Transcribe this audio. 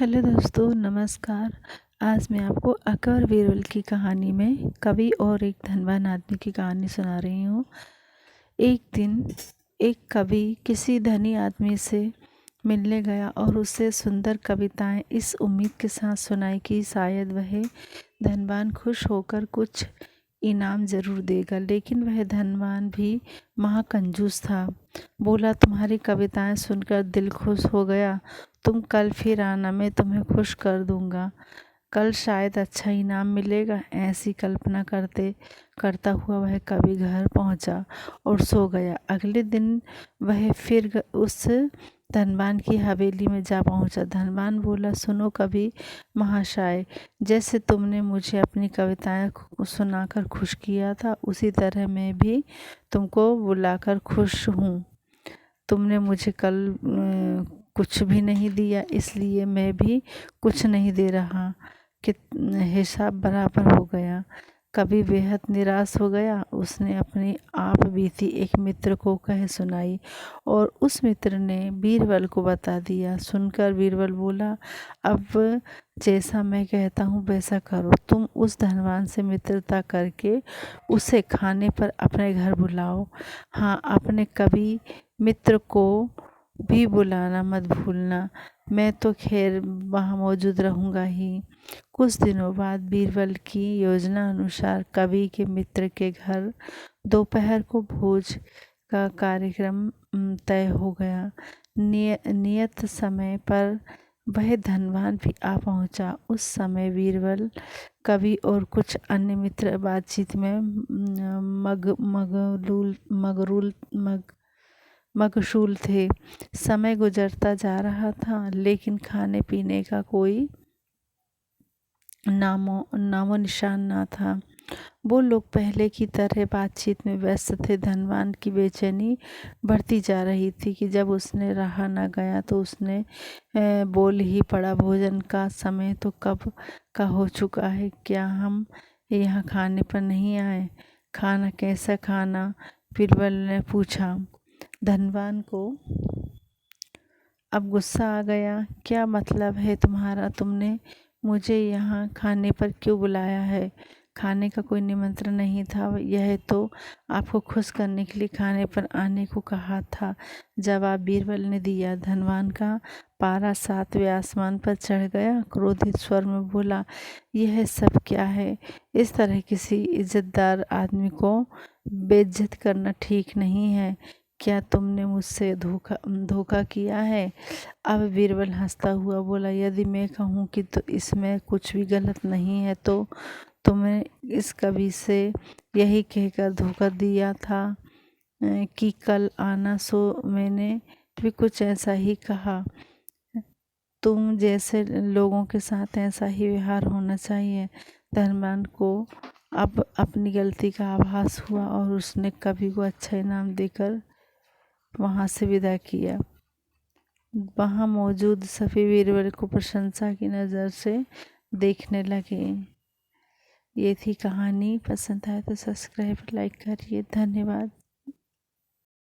Hello दोस्तों, नमस्कार। आज मैं आपको अकबर बीरबल की कहानी में कवि और एक धनवान आदमी की कहानी सुना रही हूँ। एक दिन एक कवि किसी धनी आदमी से मिलने गया और उसे सुंदर कविताएं इस उम्मीद के साथ सुनाई कि शायद वह धनवान खुश होकर कुछ इनाम ज़रूर देगा। लेकिन वह धनवान भी महाकंजूस था। बोला, तुम्हारी कविताएं सुनकर दिल खुश हो गया। तुम कल फिर आना, मैं तुम्हें खुश कर दूंगा। कल शायद अच्छा इनाम मिलेगा। ऐसी कल्पना करता हुआ वह कवि घर पहुंचा और सो गया। अगले दिन वह फिर उस धनवान की हवेली में जा पहुंचा। धनवान बोला, सुनो कवि महाशय, जैसे तुमने मुझे अपनी कविताएं सुनाकर खुश किया था, उसी तरह मैं भी तुमको बुलाकर खुश हूँ। तुमने मुझे कल कुछ भी नहीं दिया, इसलिए मैं भी कुछ नहीं दे रहा कि हिसाब बराबर हो गया। कवि बेहद निराश हो गया। उसने अपनी आप बीती एक मित्र को कह सुनाई और उस मित्र ने बीरबल को बता दिया। सुनकर बीरबल बोला, अब जैसा मैं कहता हूँ वैसा करो। तुम उस धनवान से मित्रता करके उसे खाने पर अपने घर बुलाओ। हाँ, अपने कवि मित्र को भी बुलाना मत भूलना। मैं तो खैर वहाँ मौजूद रहूँगा ही। कुछ दिनों बाद बीरबल की योजना अनुसार कवि के मित्र के घर दोपहर को भोज का कार्यक्रम तय हो गया। नियत समय पर वह धनवान भी आ पहुंचा। उस समय बीरबल, कवि और कुछ अन्य मित्र बातचीत में मगशूल थे। समय गुजरता जा रहा था, लेकिन खाने पीने का कोई नामो निशान ना था। वो लोग पहले की तरह बातचीत में व्यस्त थे। धनवान की बेचैनी बढ़ती जा रही थी कि जब उसने रहा न गया तो उसने बोल ही पड़ा, भोजन का समय तो कब का हो चुका है। क्या हम यहाँ खाने पर नहीं आए? खाना कैसा खाना? बीरबल ने पूछा। धनवान को अब गुस्सा आ गया। क्या मतलब है तुम्हारा? तुमने मुझे यहाँ खाने पर क्यों बुलाया है? खाने का कोई निमंत्रण नहीं था। यह तो आपको खुश करने के लिए खाने पर आने को कहा था, जवाब बीरबल ने दिया। धनवान का पारा 7वें आसमान पर चढ़ गया। क्रोधित स्वर में बोला, यह सब क्या है? इस तरह किसी इज्जतदार आदमी को बेइज्जत करना ठीक नहीं है। क्या तुमने मुझसे धोखा किया है? अब बीरबल हंसता हुआ बोला, यदि मैं कहूँ कि तो इसमें कुछ भी गलत नहीं है तो तुमने इस कवि से यही कहकर धोखा दिया था कि कल आना, सो मैंने भी कुछ ऐसा ही कहा। तुम जैसे लोगों के साथ ऐसा ही व्यवहार होना चाहिए। धनवान को अब अपनी गलती का आभास हुआ और उसने कवि को अच्छा इनाम देकर वहाँ से विदा किया। वहाँ मौजूद सभी बीरबल को प्रशंसा की नज़र से देखने लगे। ये थी कहानी। पसंद आए तो सब्सक्राइब लाइक करिए। धन्यवाद।